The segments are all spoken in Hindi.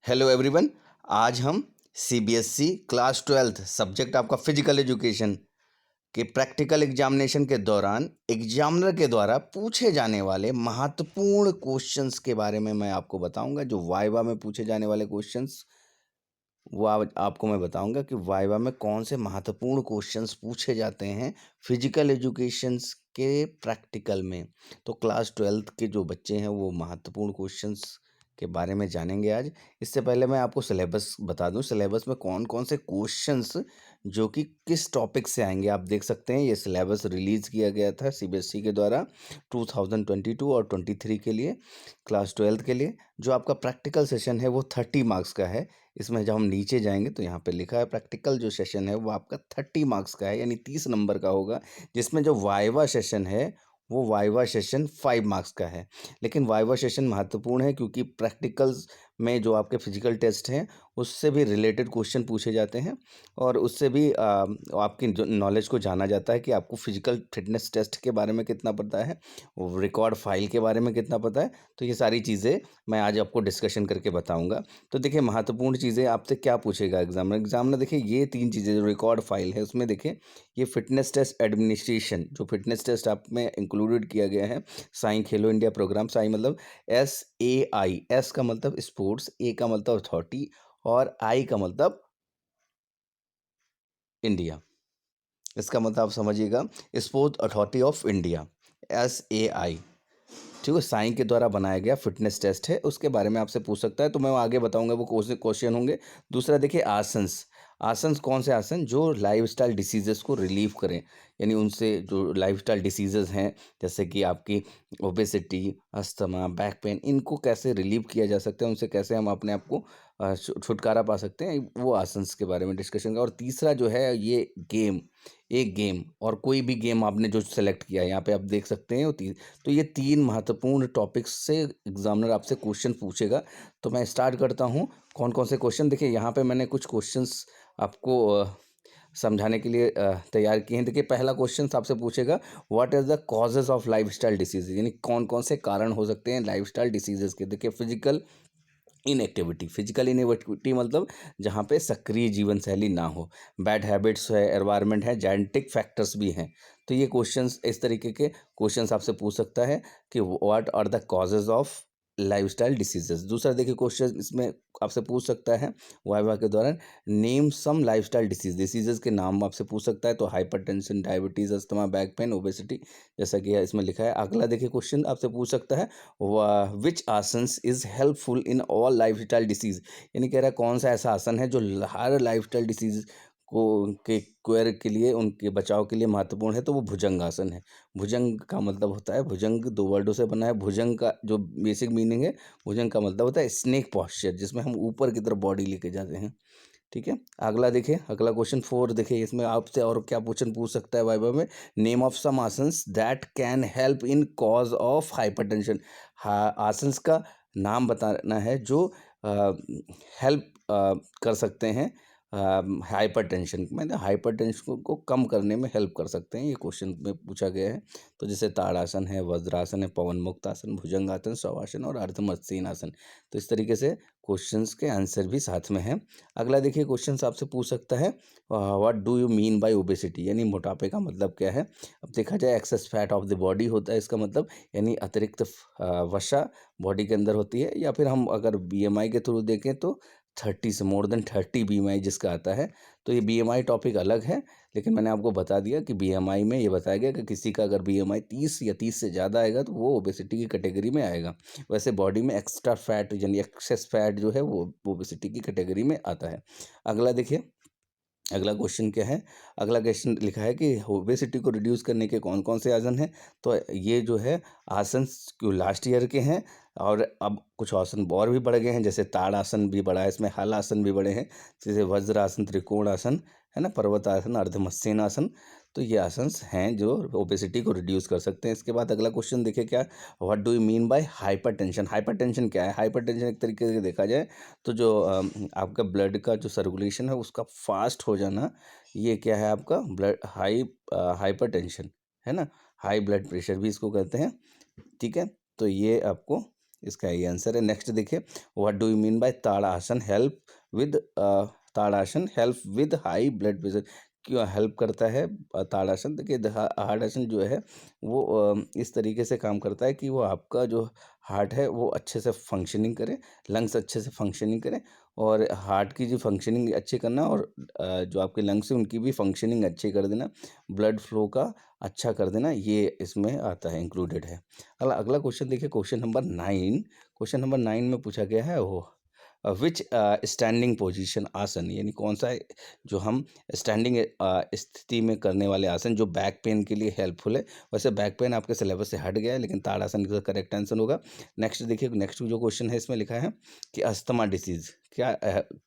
Hello everyone. आज हम सीबीएसई क्लास 12th सब्जेक्ट आपका फिजिकल एजुकेशन के प्रैक्टिकल एग्जामिनेशन के दौरान एग्जामिनर के द्वारा पूछे जाने वाले महत्वपूर्ण क्वेश्चंस के बारे में मैं आपको बताऊंगा। जो वाइवा में पूछे जाने वाले क्वेश्चंस वो आपको मैं बताऊंगा कि वाइवा में कौन से महत्वपूर्ण क्वेश्चंस पूछे जाते हैं फिजिकल एजुकेशंस के प्रैक्टिकल में। तो क्लास 12th के जो बच्चे हैं वो महत्वपूर्ण क्वेश्चंस के बारे में जानेंगे आज। इससे पहले मैं आपको सिलेबस बता दूं, सिलेबस में कौन कौन से क्वेश्चंस जो कि किस टॉपिक से आएंगे। आप देख सकते हैं ये सिलेबस रिलीज़ किया गया था सीबीएसई के द्वारा 2022 और 23 के लिए, क्लास 12th के लिए। जो आपका प्रैक्टिकल सेशन है वो 30 मार्क्स का है। इसमें जब हम नीचे जाएंगे तो यहाँ पे लिखा है प्रैक्टिकल जो सेशन है वो आपका 30 मार्क्स का है, यानी 30 नंबर का होगा। जिसमें जो वाइवा सेशन है वो वाइवा सेशन 5 मार्क्स का है। लेकिन वाइवा सेशन महत्वपूर्ण है क्योंकि प्रैक्टिकल्स में जो आपके फिजिकल टेस्ट हैं उससे भी रिलेटेड क्वेश्चन पूछे जाते हैं और उससे भी आपकी जो नॉलेज को जाना जाता है कि आपको फिजिकल फिटनेस टेस्ट के बारे में कितना पता है, रिकॉर्ड फाइल के बारे में कितना पता है। तो ये सारी चीज़ें मैं आज आपको डिस्कशन करके बताऊंगा। तो देखिए महत्वपूर्ण चीज़ें आपसे क्या पूछेगा एग्जामिनर देखिए ये 3 चीज़ें जो रिकॉर्ड फाइल है उसमें देखिए ये फिटनेस टेस्ट एडमिनिस्ट्रेशन, जो फिटनेस टेस्ट आप में इंक्लूडेड किया गया है साई खेलो इंडिया प्रोग्राम। साई मतलब SAI, एस का मतलब स्पोर्ट्स, ए का मतलब अथॉरिटी और आई का मतलब इंडिया। इसका मतलब आप समझिएगा sport authority of India, SAI। ठीक है, साई के द्वारा बनाया गया फिटनेस टेस्ट है, उसके बारे में आपसे पूछ सकता है। तो मैं आगे बताऊंगा वो क्वेश्चन होंगे। दूसरा देखिए आसन्स। आसन्स कौन से आसन जो लाइफस्टाइल डिसीजेस को रिलीव करें, यानी उनसे जो लाइफस्टाइल डिसीजेस हैं जैसे कि आपकी ओबेसिटी, अस्थमा, बैक पेन, इनको कैसे रिलीव किया जा सकता है, उनसे कैसे हम अपने आप को छुटकारा पा सकते हैं, वो आसन्स के बारे में डिस्कशन का। और तीसरा जो है ये गेम, एक गेम और कोई भी गेम आपने जो सेलेक्ट किया है यहाँ पे आप देख सकते हैं। तो ये 3 महत्वपूर्ण टॉपिक्स से एग्जामिनर आपसे क्वेश्चन पूछेगा। तो मैं स्टार्ट करता हूँ कौन कौन से क्वेश्चन। देखिए यहाँ पे मैंने कुछ क्वेश्चंस आपको समझाने के लिए तैयार किए हैं। देखिए पहला क्वेश्चन आपसे पूछेगा what is the causes of lifestyle disease, यानी कौन कौन से कारण हो सकते हैं लाइफस्टाइल डिसीजेस के। देखिए फिजिकल इनएक्टिविटी, फिजिकल इनएक्टिविटी मतलब जहाँ पे सक्रिय जीवन शैली ना हो, बैड हैबिट्स है, एनवायरनमेंट है, जेनेटिक फैक्टर्स भी हैं। तो ये क्वेश्चंस, इस तरीके के क्वेश्चंस आपसे पूछ सकता है कि what are the causes of lifestyle diseases. दूसरा देखिए क्वेश्चन इसमें आपसे पूछ सकता है वाइवा के दौरान नेम सम लाइफस्टाइल डिसीजेस के नाम आपसे पूछ सकता है। तो hypertension, diabetes, asthma, back pain, obesity, जैसा कि इसमें लिखा है। अगला देखिए क्वेश्चन आपसे पूछ सकता है which asanas is helpful in all lifestyle disease, यानी कह रहा है कौन सा ऐसा आसन है जो हर लाइफस्टाइल डिसीज को के क्वेर के लिए, उनके बचाव के लिए महत्वपूर्ण है। तो वो भुजंग आसन है। भुजंग का मतलब होता है, भुजंग 2 वर्डों से बना है। भुजंग का जो बेसिक मीनिंग है, भुजंग का मतलब होता है स्नेक पॉस्चर, जिसमें हम ऊपर की तरफ बॉडी लेके जाते हैं। ठीक है, अगला देखिए, अगला क्वेश्चन 4 देखिए, इसमें आपसे और क्या क्वेश्चन पूछ सकता है वाइवा में। Name of some asanas that can help in cause of hypertension. Asanas का नाम बताना है जो हेल्प कर सकते हैं हाइपरटेंशन, मतलब हाइपरटेंशन को कम करने में हेल्प कर सकते हैं। ये क्वेश्चन में पूछा गया है। तो जैसे ताड़ासन है, वज्रासन है, पवन मुक्त आसन, भुजंगासन, शवासन और अर्धमत्सीन आसन। तो इस तरीके से क्वेश्चंस के आंसर भी साथ में है। अगला देखिए क्वेश्चन आपसे पूछ सकता है what do you mean by obesity, यानी मोटापे का मतलब क्या है। अब देखा जाए access fat of the body होता है इसका मतलब, यानी अतिरिक्त वसा बॉडी के अंदर होती है। या फिर हम अगर बीएमआई के थ्रू देखें तो 30 से मोर देन 30 बीएमआई जिसका आता है। तो ये बीएमआई टॉपिक अलग है, लेकिन मैंने आपको बता दिया कि बीएमआई में ये बताया गया कि किसी का अगर बीएमआई 30 या 30 से ज़्यादा आएगा तो वो ओबेसिटी की कैटेगरी में आएगा। वैसे बॉडी में एक्स्ट्रा फैट यानी एक्सेस फैट जो है वो ओबेसिटी की कैटेगरी में आता है। अगला देखिए, अगला क्वेश्चन क्या है। अगला क्वेश्चन लिखा है कि ओबेसिटी को रिड्यूस करने के कौन कौन से आसन हैं। तो ये जो है आसन जो लास्ट ईयर के हैं, और अब कुछ आसन और भी बढ़ गए हैं, जैसे ताड़ आसन भी बढ़ा है इसमें, हल आसन भी बढ़े हैं, जैसे वज्र आसन, त्रिकोण आसन है ना, पर्वत आसन, अर्धमत्सेन आसन। तो ये आसन हैं जो ओबेसिटी को रिड्यूस कर सकते हैं। इसके बाद अगला क्वेश्चन देखिए क्या, what do you mean by hypertension. Hypertension क्या है। हाइपरटेंशन एक तरीके से देखा जाए तो जो आपका ब्लड का जो सर्कुलेशन है उसका फास्ट हो जाना, ये क्या है आपका ब्लड हाइपरटेंशन है ना, हाई ब्लड प्रेशर भी इसको कहते हैं। ठीक है, तो ये आपको इसका ये आंसर है। नेक्स्ट देखिए, what do you mean by tadasana help with tadasana help with high blood pressure, क्यों हेल्प करता है ताड़ासन? देखिए ताड़ासन जो है वो इस तरीके से काम करता है कि वो आपका जो हार्ट है वो अच्छे से फंक्शनिंग करे, लंग्स अच्छे से फंक्शनिंग करें, और हार्ट की जो फंक्शनिंग अच्छी करना, और जो आपके लंग्स हैं उनकी भी फंक्शनिंग अच्छी कर देना, ब्लड फ्लो का अच्छा कर देना, ये इसमें आता है, इंक्लूडेड है। अगला अगला क्वेश्चन देखिए, क्वेश्चन नंबर 9। क्वेश्चन नंबर 9 में पूछा गया है वो विच स्टैंडिंग पोजीशन आसन, यानी कौन सा है जो हम स्टैंडिंग स्थिति में करने वाले आसन जो बैक पेन के लिए हेल्पफुल है। वैसे बैक पेन आपके सिलेबस से हट गया है, लेकिन ताड़ासन का करेक्ट आंसर होगा। नेक्स्ट देखिए, नेक्स्ट जो क्वेश्चन है इसमें लिखा है कि अस्थमा डिसीज क्या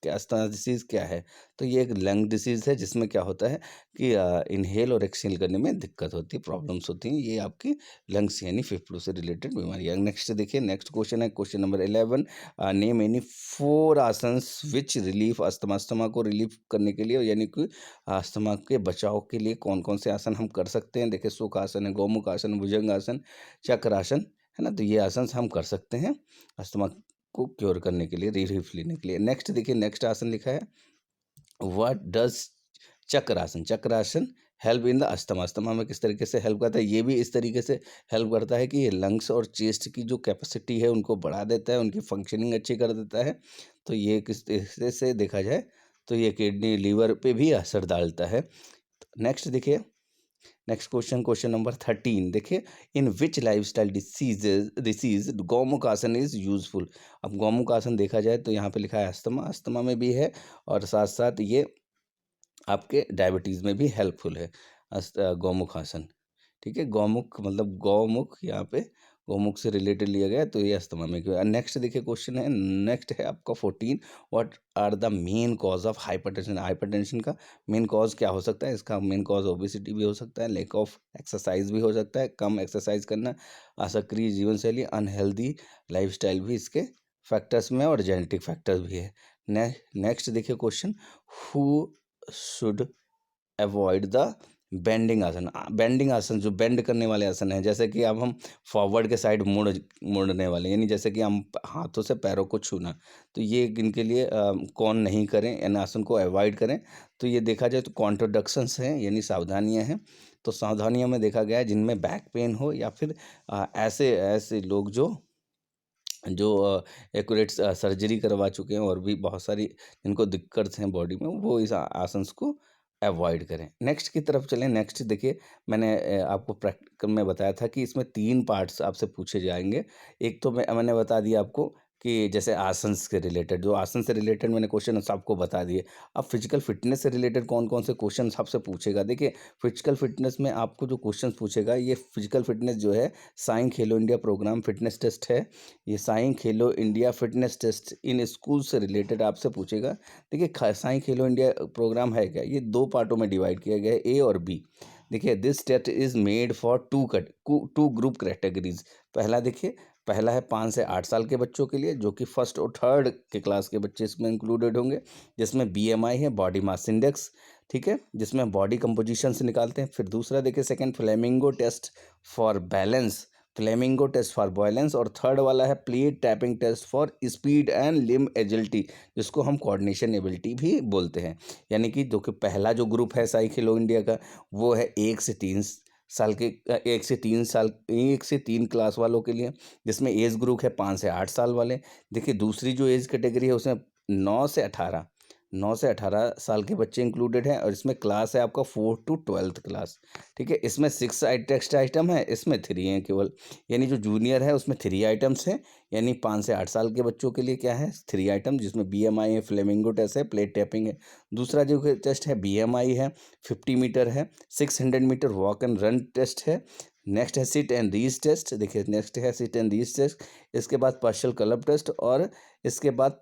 अस्थमा डिसीज क्या है? तो ये एक लंग डिसीज है जिसमें क्या होता है कि इनहेल और एक्सहेल करने में दिक्कत होती है, प्रॉब्लम्स होती हैं, ये आपकी लंग्स यानी फेफड़ों से रिलेटेड बीमारी है। नेक्स्ट देखिए, नेक्स्ट क्वेश्चन है question number 11, name any 4 asanas which relief asthma, asthma को रिलीफ करने के लिए यानी कि अस्थमा के बचाव के लिए कौन कौन से आसन हम कर सकते हैं? देखिए, सुख आसन है, गौमुख आसन, भुजंग आसन, चक्रासन, है ना? तो ये आसन हम कर सकते हैं अस्थमा को क्योर करने के लिए, रिलीफ लेने के लिए। नेक्स्ट देखिए, नेक्स्ट आसन लिखा है what does chakrasana, chakrasana help in the asthma, asthma में किस तरीके से हेल्प करता है? ये भी इस तरीके से हेल्प करता है कि ये लंग्स और चेस्ट की जो कैपेसिटी है उनको बढ़ा देता है, उनकी फंक्शनिंग अच्छी कर देता है। तो ये किस तरीके से देखा जाए तो ये किडनी लीवर पे भी असर डालता है। नेक्स्ट देखिए, नेक्स्ट क्वेश्चन, क्वेश्चन नंबर 13 देखिए, इन विच लाइफस्टाइल डिसीज गौमुख आसन इज यूजफुल। अब गौमुख आसन देखा जाए तो यहाँ पे लिखा है अस्थमा, अस्थमा में भी है, और साथ साथ ये आपके डायबिटीज़ में भी हेल्पफुल है गौमुख आसन। ठीक है, गौमुख मतलब गौमुख यहाँ पे गौमुख से रिलेटेड लिया गया है, तो ये अस्थमा में क्यों। नेक्स्ट देखिए क्वेश्चन है, नेक्स्ट है आपका 14, what are the main cause of hypertension, hypertension का मेन कॉज क्या हो सकता है? इसका मेन कॉज ओबेसिटी भी हो सकता है, लैक ऑफ एक्सरसाइज भी हो सकता है, कम एक्सरसाइज करना, असक्रिय जीवन शैली, अनहेल्दी लाइफस्टाइल भी इसके फैक्टर्स में, और जेनेटिक फैक्टर्स भी है। नेक्स्ट देखिए question, who should avoid the bending आसन, बेंडिंग आसन जो बेंड करने वाले आसन हैं, जैसे कि अब हम फॉरवर्ड के साइड मुड़ने वाले, यानी जैसे कि हम हाथों से पैरों को छूना, तो ये इनके लिए कौन नहीं करें, इन आसन को अवॉइड करें? तो ये देखा जाए तो कॉन्ट्रोडक्शंस हैं, यानी सावधानियां हैं। तो सावधानियों में देखा गया है जिनमें बैक पेन हो, या फिर ऐसे ऐसे लोग जो जो एक्यूरेट सर्जरी करवा चुके हैं, और भी बहुत सारी जिनको दिक्कत हैं बॉडी में, वो इस आसन्स को अवॉइड करें। नेक्स्ट की तरफ चलें। नेक्स्ट देखिए, मैंने आपको प्रैक्टिकल में बताया था कि इसमें 3 पार्ट्स आपसे पूछे जाएंगे। एक तो मैंने बता दिया आपको कि जैसे आसन्स के रिलेटेड, जो आसन से रिलेटेड मैंने क्वेश्चन आपको बता दिए। अब फिजिकल फिटनेस से रिलेटेड कौन कौन से क्वेश्चन आपसे पूछेगा? देखिए, फिजिकल फिटनेस में आपको जो क्वेश्चन पूछेगा, ये फिजिकल फिटनेस जो है Sai Khelo India programme fitness test है। ये SAI Khelo India fitness test in school से रिलेटेड आपसे पूछेगा। देखिए, साई खेलो इंडिया प्रोग्राम है क्या, ये 2 पार्टों में डिवाइड किया गया है, ए और बी। देखिए, this test is made for 2 group categories. पहला देखिए, पहला है 5 से 8 साल के बच्चों के लिए, जो कि फर्स्ट और थर्ड के क्लास के बच्चे इसमें इंक्लूडेड होंगे, जिसमें बीएमआई है, बॉडी मास इंडेक्स, ठीक है, जिसमें बॉडी कंपोजिशन से निकालते हैं। फिर दूसरा देखिए, second flamingo test for balance, flamingo test for balance, और थर्ड वाला है plate tapping test for speed and limb agility, जिसको हम कोऑर्डिनेशन एबिलिटी भी बोलते हैं। यानी कि जो कि पहला जो ग्रुप है साई खेलो इंडिया का, वो है 1 से 3 साल 1 से 3 क्लास वालों के लिए, जिसमें एज ग्रुप है 5 से 8 साल वाले। देखिए, दूसरी जो एज कैटेगरी है उसमें 9 से 18 साल के बच्चे इंक्लूडेड हैं, और इसमें क्लास है आपका 4 to 12th क्लास। ठीक है, इसमें 6 टेक्स्ट आइटम है, इसमें 3 हैं केवल, यानी जो जूनियर है उसमें 3 आइटम्स हैं, यानी 5 से 8 साल के बच्चों के लिए क्या है 3 आइटम, जिसमें बीएमआई है, फ्लेमिंगो टेस्ट है, प्लेट टैपिंग है। दूसरा जो टेस्ट है बीएमआई है, 50 मीटर है, 600 metre walk and run test है। नेक्स्ट है सिट एंड रीज टेस्ट। देखिए, नेक्स्ट है सिट एंड रीज टेस्ट, इसके बाद पार्शियल क्लब टेस्ट, और इसके बाद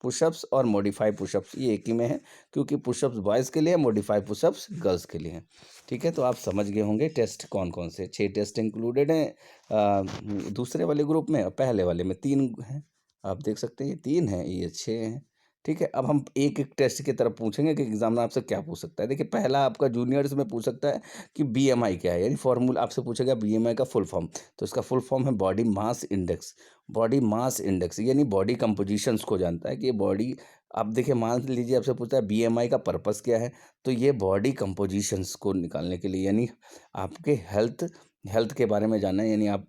पुशअप्स और मॉडिफाई पुशअप्स, ये एक ही में है, क्योंकि पुशअप्स बॉयज़ के लिए है, मॉडिफाई पुशअप्स गर्ल्स के लिए हैं। ठीक है, तो आप समझ गए होंगे टेस्ट कौन कौन से 6 टेस्ट इंक्लूडेड हैं दूसरे वाले ग्रुप में, और पहले वाले में 3 हैं। आप देख सकते हैं ये 3 हैं, ये 6 हैं। ठीक है? अब हम एक-एक टेस्ट की तरफ पूछेंगे कि एग्ज़ामिनर आपसे क्या पूछ सकता है। देखिए पहला आपका जूनियर्स में पूछ सकता है कि बीएमआई क्या है? यानी फ़ॉर्मूला आपसे पूछेगा बीएमआई का फुल फॉर्म। तो इसका फुल फॉर्म है body mass index. Body mass index यानी बॉडी कंपोज़िशंस को जानता है कि ये बॉडी, अब देखिए मान लीजिए आपसे पूछता है बीएमआई का पर्पस क्या है? तो ये बॉडी कंपोज़िशंस को निकालने के लिए, यानी आपके हेल्थ हेल्थ के बारे में जानना है, यानी आप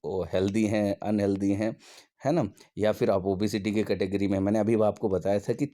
वो हेल्दी हैं, अनहेल्दी हैं, है ना? या फिर आप ओबेसिटी की कैटेगरी में, मैंने अभी आपको बताया था कि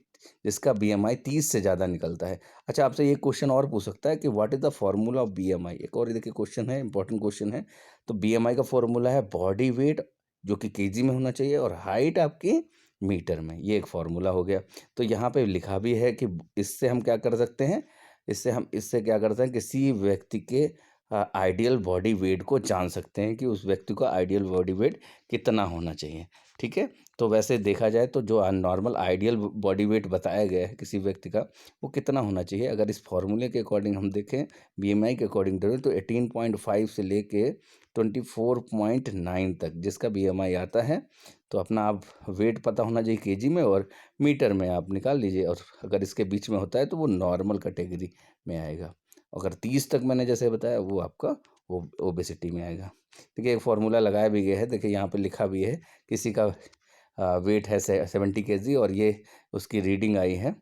जिसका बीएमआई 30 से ज़्यादा निकलता है। अच्छा, आपसे ये क्वेश्चन और पूछ सकता है कि what is the formula of BMI? एक और देखिए क्वेश्चन है, इंपॉर्टेंट क्वेश्चन है। तो बीएमआई का फॉर्मूला है बॉडी वेट, जो कि केजी में होना चाहिए, और हाइट आपकी मीटर में। ये एक फॉर्मूला हो गया। तो यहाँ पे लिखा भी है कि इससे हम क्या कर सकते हैं, इससे क्या करते हैं, किसी व्यक्ति के आइडियल बॉडी वेट को जान सकते हैं कि उस व्यक्ति का आइडियल बॉडी वेट कितना होना चाहिए। ठीक है? तो वैसे देखा जाए तो जो नॉर्मल आइडियल बॉडी वेट बताया गया है किसी व्यक्ति का, वो कितना होना चाहिए? अगर इस फॉर्मूले के अकॉर्डिंग हम देखें, बीएमआई के अकॉर्डिंग करें, तो 18.5 से लेके 24.9 तक जिसका बीएमआई आता है, तो अपना आप वेट पता होना चाहिए केजी में, और मीटर में आप निकाल लीजिए, और अगर इसके बीच में होता है तो वो नॉर्मल कैटेगरी में आएगा। अगर 30 तक मैंने जैसे बताया, वो आपका ओबेसिटी में आएगा। देखिए एक फार्मूला लगाया भी गया है, देखिए यहाँ पे लिखा भी है, किसी का वेट है 70 केजी, और ये उसकी रीडिंग आई है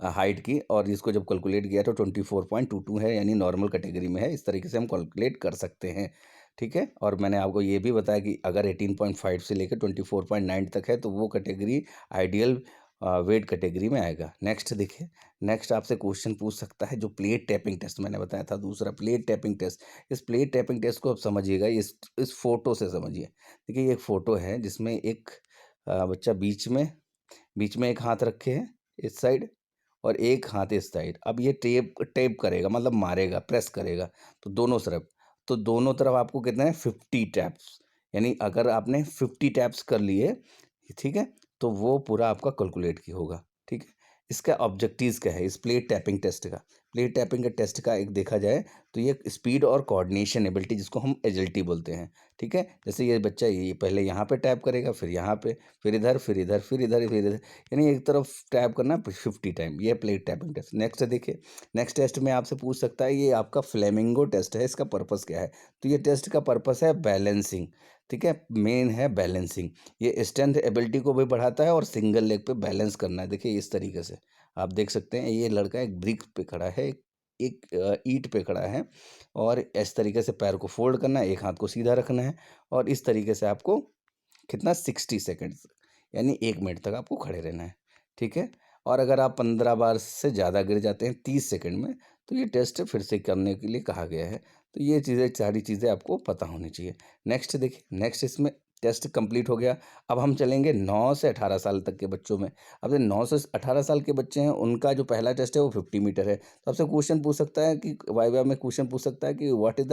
हाइट की, और इसको जब कैलकुलेट किया तो 24.22 है, यानी नॉर्मल कैटेगरी में है। इस तरीके से हम कैलकुलेट कर सकते हैं। ठीक है? और मैंने आपको ये भी बताया कि अगर 18.5 से लेकर 24.9 तक है, तो वो कैटेगरी आइडियल वेट कैटेगरी में आएगा। नेक्स्ट देखिए, नेक्स्ट आपसे क्वेश्चन पूछ सकता है, जो प्लेट टैपिंग टेस्ट मैंने बताया था, दूसरा प्लेट टैपिंग टेस्ट। इस प्लेट टैपिंग टेस्ट को आप समझिएगा, इस फोटो से समझिए। देखिए ये एक फोटो है जिसमें एक बच्चा बीच में एक हाथ रखे है इस साइड, और एक हाथ इस साइड। अब ये टेप टेप करेगा, मतलब मारेगा, प्रेस करेगा, तो दोनों तरफ आपको कितने हैं, 50 टैप्स। यानी अगर आपने 50 टैप्स कर लिए, ठीक है, तो वो पूरा आपका कैलकुलेट की होगा। ठीक है? इसका ऑब्जेक्टिव्स क्या है इस प्लेट टैपिंग टेस्ट का? प्लेट टैपिंग के टेस्ट का एक देखा जाए तो ये स्पीड और कोऑर्डिनेशन एबिलिटी, जिसको हम एजिलिटी बोलते हैं। ठीक है? जैसे ये बच्चा ये पहले यहाँ पे टैप करेगा, फिर यहाँ पे, फिर इधर, फिर इधर, फिर इधर, फिर इधर, यानी एक तरफ टैप करना 50 टाइम। ये प्लेट टैपिंग टेस्ट। नेक्स्ट देखिए, नेक्स्ट टेस्ट में आपसे पूछ सकता है, ये आपका फ्लेमिंगो टेस्ट है, इसका पर्पस क्या है? तो ये टेस्ट का पर्पस है बैलेंसिंग। ठीक है? मेन है बैलेंसिंग। ये स्ट्रेंथ एबिलिटी को भी बढ़ाता है, और सिंगल लेग पे बैलेंस करना है। देखिए इस तरीके से आप देख सकते हैं, ये लड़का एक ब्रिक पे खड़ा है, एक ईंट पे खड़ा है, और इस तरीके से पैर को फोल्ड करना है, एक हाथ को सीधा रखना है, और इस तरीके से आपको कितना 60 सेकंड्स, यानी 1 मिनट तक आपको खड़े रहना है। ठीक है? और अगर आप 15 बार से ज़्यादा गिर जाते हैं 30 सेकंड में, तो ये टेस्ट फिर से करने के लिए कहा गया है। तो ये चीज़ें, सारी चीज़ें आपको पता होनी चाहिए। नेक्स्ट देखिए, नेक्स्ट इसमें टेस्ट कंप्लीट हो गया। अब हम चलेंगे 9 से 18 साल तक के बच्चों में। अब जो 9 से 18 साल के बच्चे हैं, उनका जो पहला टेस्ट है वो 50 मीटर है। तो आपसे क्वेश्चन पूछ सकता है कि वाइवा में क्वेश्चन पूछ सकता है कि what is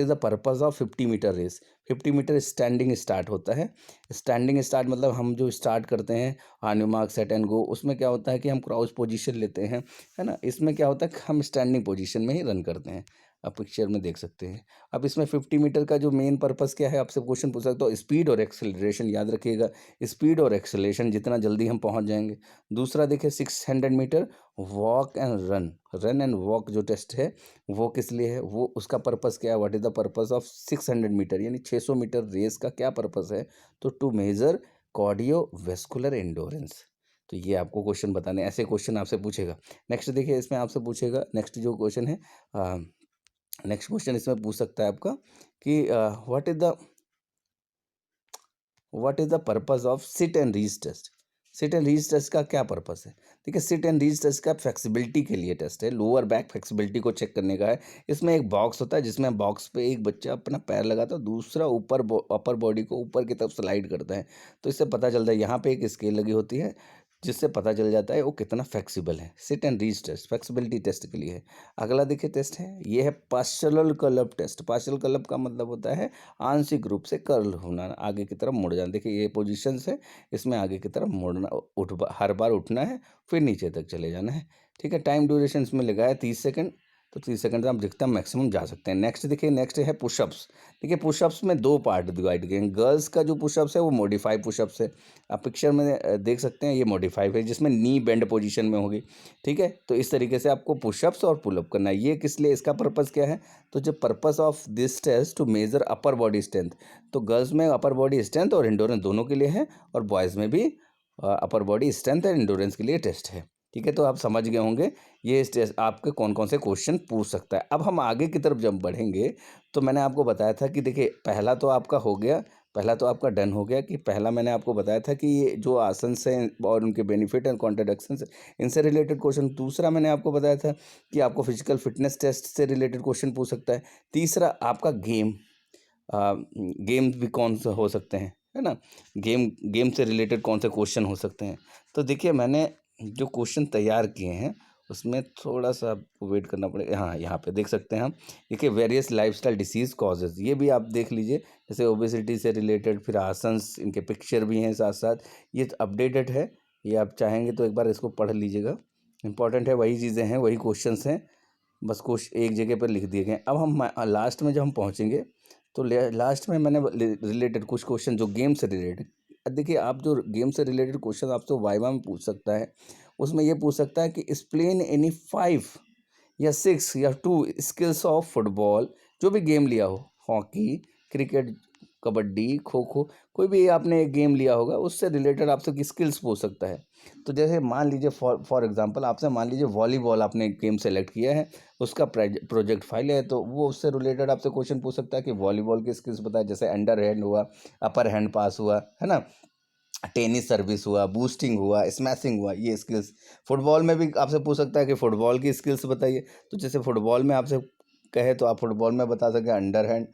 the purpose of 50 metre race? 50 metre standing start होता है। स्टैंडिंग स्टार्ट मतलब हम जो स्टार्ट करते हैं, on your mark set and go, उसमें क्या होता है कि हम क्राउच पोजीशन लेते हैं, है ना? इसमें क्या होता है कि हम स्टैंडिंग पोजीशन में ही रन करते हैं। आप पिक्चर में देख सकते हैं। अब इसमें 50 मीटर का जो मेन पर्पस क्या है, आपसे क्वेश्चन पूछ सकता हूँ, स्पीड और एक्सेलरेशन याद रखिएगा। स्पीड और एक्सेलरेशन, जितना जल्दी हम पहुंच जाएंगे। दूसरा देखिए 600 metre walk and run and walk जो टेस्ट है, वो किस लिए है, वो उसका पर्पस क्या है, what is the purpose of 600 metre, यानी 600 मीटर रेस का क्या पर्पस है? तो टू मेजर कार्डियोवैस्कुलर एंडोरेंस। तो ये आपको क्वेश्चन बताने, ऐसे क्वेश्चन आपसे पूछेगा। नेक्स्ट देखिए, इसमें आपसे पूछेगा, नेक्स्ट जो क्वेश्चन है, नेक्स्ट क्वेश्चन इसमें पूछ सकता है आपका कि what is the purpose of sit and reach test? Sit and reach test का क्या पर्पस है? देखिए सिट एंड रीच टेस्ट का फ्लेक्सिबिलिटी के लिए टेस्ट है, लोअर बैक फ्लेक्सिबिलिटी को चेक करने का है। इसमें एक बॉक्स होता है, जिसमें बॉक्स पे एक बच्चा अपना पैर लगाता है, दूसरा अपर बॉडी को ऊपर की तरफ स्लाइड करता है। तो इससे पता चलता है, यहाँ पे एक स्केल लगी होती है, जिससे पता चल जाता है वो कितना फ्लेक्सिबल है। Sit and reach test flexibility test के लिए है। अगला देखिए टेस्ट है, ये है partial curl test. Partial curl का मतलब होता है आंशिक रूप से कर्ल होना, आगे की तरफ मुड़ जाना। देखिए ये पोजीशंस है, इसमें आगे की तरफ मुड़ना, हर बार उठना है, फिर नीचे तक चले जाना है। ठीक है? टाइम ड्यूरेशन इसमें लगा है 30 सेकंड। तो 30 सेकंड में आप जितना मैक्सिमम जा सकते हैं। नेक्स्ट देखिए, नेक्स्ट है पुशअप्स। देखिए पुशअप्स में 2 पार्ट डिवाइड किए हैं। गर्ल्स का जो पुशअप्स है वो मॉडिफाई पुशअप्स है। आप पिक्चर में देख सकते हैं, ये मॉडिफाई है जिसमें नी बेंड पोजीशन में होगी, ठीक है। तो इस तरीके से आपको पुशअप्स और पुलअप करना है। ये किस लिए, इसका पर्पस क्या है? तो जो purpose of this test to measure upper body strength, तो गर्ल्स में अपर बॉडी स्ट्रेंथ और एंडोरेंस दोनों के लिए है, और बॉयज़ में भी upper body strength and endurance के लिए टेस्ट है, ठीक है। तो आप समझ गए होंगे ये टेस्ट आपके कौन कौन से क्वेश्चन पूछ सकता है। अब हम आगे की तरफ जब बढ़ेंगे, तो मैंने आपको बताया था कि देखिए पहला तो आपका हो गया, पहला तो आपका डन हो गया कि पहला मैंने आपको बताया था कि ये जो आसन्स हैं और उनके बेनिफिट एंड कॉन्ट्राडिक्शंस, इनसे रिलेटेड क्वेश्चन। दूसरा मैंने आपको बताया था कि आपको फिजिकल फिटनेस टेस्ट से रिलेटेड क्वेश्चन पूछ सकता है। तीसरा आपका गेम भी कौन से हो सकते हैं, है ना? गेम से रिलेटेड कौन से क्वेश्चन हो सकते हैं। तो देखिए मैंने जो क्वेश्चन तैयार किए हैं उसमें थोड़ा-सा आपको वेट करना पड़ेगा। हाँ, यहाँ पे देख सकते हैं हम। देखिए वेरियस लाइफ़स्टाइल डिसीज़ कॉजेज़, ये भी आप देख लीजिए, जैसे ओबेसिटी से रिलेटेड, फिर आसन्स, इनके पिक्चर भी हैं साथ-साथ। ये तो अपडेटेड है, ये आप चाहेंगे तो एक बार इसको पढ़ लीजिएगा। इम्पोर्टेंट है, वही चीज़ें हैं, वही क्वेश्चंस हैं, बस कुछ एक जगह पर लिख दिए गए हैं। अब हम लास्ट में जब हम पहुँचेंगे, तो लास्ट में मैंने रिलेटेड कुछ क्वेश्चन जो गेम से रिलेटेड, देखिए आप जो गेम से रिलेटेड क्वेश्चन आपसे वाइवा में पूछ सकता है, उसमें ये पूछ सकता है कि एक्सप्लेन एनी 5 या 6 या 2 स्किल्स ऑफ फुटबॉल, जो भी गेम लिया हो, हॉकी, क्रिकेट, कबड्डी, खो खो, कोई भी आपने एक गेम लिया होगा उससे रिलेटेड आपसे स्किल्स पूछ सकता है। तो जैसे मान लीजिए फॉर एग्जांपल आपसे मान लीजिए वॉलीबॉल आपने गेम सेलेक्ट किया है, उसका प्रोजेक्ट फाइल है, तो वो उससे रिलेटेड आपसे क्वेश्चन पूछ सकता है कि वॉलीबॉल की स्किल्स बताए, जैसे अंडर हैंड हुआ, अपर हैंड पास हुआ, है ना, टेनिस सर्विस हुआ, बूस्टिंग हुआ, स्मैशिंग हुआ, ये स्किल्स। फुटबॉल में भी आपसे पूछ सकता है कि फुटबॉल की स्किल्स बताइए। तो जैसे फुटबॉल में आपसे कहे तो आप फुटबॉल में बता सकें अंडर हैंड,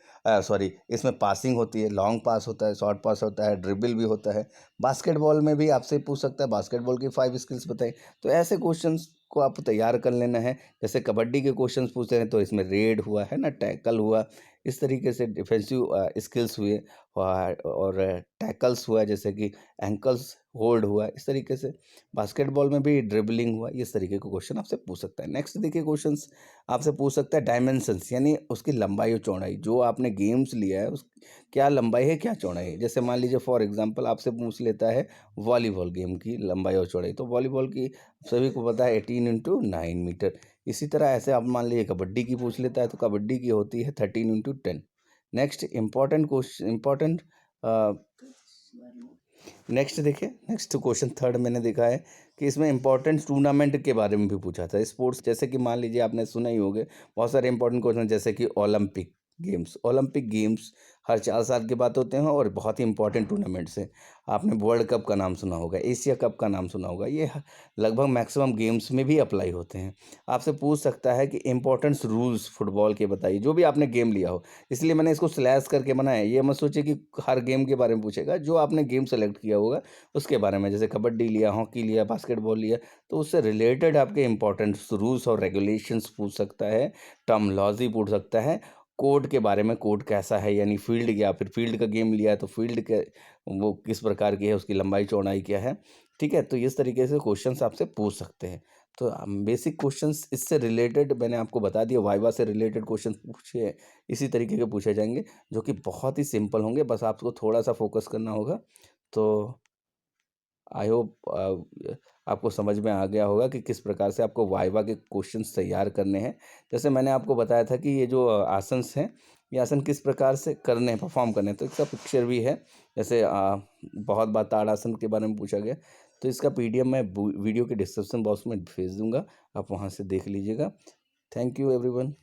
सॉरी, इसमें पासिंग होती है, लॉन्ग पास होता है, शॉर्ट पास होता है, ड्रिबल भी होता है। बास्केटबॉल में भी आपसे पूछ सकता है बास्केटबॉल की 5 स्किल्स बताइए। तो ऐसे क्वेश्चंस को आपको तैयार कर लेना है। जैसे कबड्डी के क्वेश्चंस पूछते हैं तो इसमें रेड हुआ, है ना, टैकल हुआ, इस तरीके से डिफेंसिव स्किल्स हुए, और टैकल्स हुआ, जैसे कि एंकल्स होल्ड हुआ, इस तरीके से। बास्केटबॉल में भी ड्रिबलिंग हुआ, इस तरीके के क्वेश्चन आपसे पूछ सकता है। नेक्स्ट देखिए क्वेश्चंस आपसे पूछ सकता है डायमेंशंस, यानी उसकी लंबाई और चौड़ाई, जो आपने गेम्स लिया है उस क्या लंबाई है, क्या चौड़ाई है। जैसे मान लीजिए फॉर एग्जांपल आपसे पूछ लेता है वॉलीबॉल गेम की लंबाई और चौड़ाई, तो वॉलीबॉल की सभी को पता है 18 × 9 मीटर। इसी तरह ऐसे आप मान लीजिए कबड्डी की पूछ लेता है, तो कबड्डी की होती है 13 × 10। Next important question, important next देखिए, नेक्स्ट क्वेश्चन थर्ड मैंने देखा है कि इसमें इंपॉर्टेंट टूर्नामेंट के बारे में भी पूछा था, स्पोर्ट्स, जैसे कि मान लीजिए आपने सुना ही होगा बहुत सारे इंपॉर्टेंट क्वेश्चन, जैसे कि ओलंपिक गेम्स हर 4 साल के बाद होते हैं और बहुत ही इंपॉर्टेंट टूर्नामेंट्स हैं। आपने वर्ल्ड कप का नाम सुना होगा, एशिया कप का नाम सुना होगा, ये लगभग मैक्सिमम गेम्स में भी अप्लाई होते हैं। आपसे पूछ सकता है कि इंपॉर्टेंट रूल्स फुटबॉल के बताइए, जो भी आपने गेम लिया हो। इसलिए मैंने इसको स्लैश करके बनाया है, ये मत सोचिए कि हर गेम के बारे में पूछेगा, जो आपने गेम सेलेक्ट किया होगा उसके बारे में, जैसे कबड्डी लिया, हॉकी लिया, बास्केटबॉल लिया, तो उससे रिलेटेड आपके इंपॉर्टेंट रूल्स और रेगुलेशंस पूछ सकता है, टर्मिनोलॉजी पूछ सकता है, कोड के बारे में, कोड कैसा है, यानी फील्ड, या फिर फील्ड का गेम लिया है तो फील्ड के वो किस प्रकार की है, उसकी लंबाई चौड़ाई क्या है, ठीक है। तो इस तरीके से क्वेश्चंस आपसे पूछ सकते हैं। तो बेसिक क्वेश्चंस इससे रिलेटेड मैंने आपको बता दिया, वाइवा से रिलेटेड क्वेश्चन पूछे इसी तरीके के पूछे जाएंगे, जो कि बहुत ही सिंपल होंगे, बस आपको थोड़ा सा फोकस करना होगा। तो आई होप आपको समझ में आ गया होगा कि किस प्रकार से आपको वाइवा के क्वेश्चंस तैयार करने हैं। जैसे मैंने आपको बताया था कि ये जो आसन्स हैं, ये आसन किस प्रकार से करने हैं, परफॉर्म करने हैं, तो इसका पिक्चर भी है। जैसे बहुत बार ताड़ासन के बारे में पूछा गया, तो इसका पीडीएफ मैं वीडियो के डिस्क्रिप्शन बॉक्स में भेज दूंगा, आप वहाँ से देख लीजिएगा। Thank you everyone.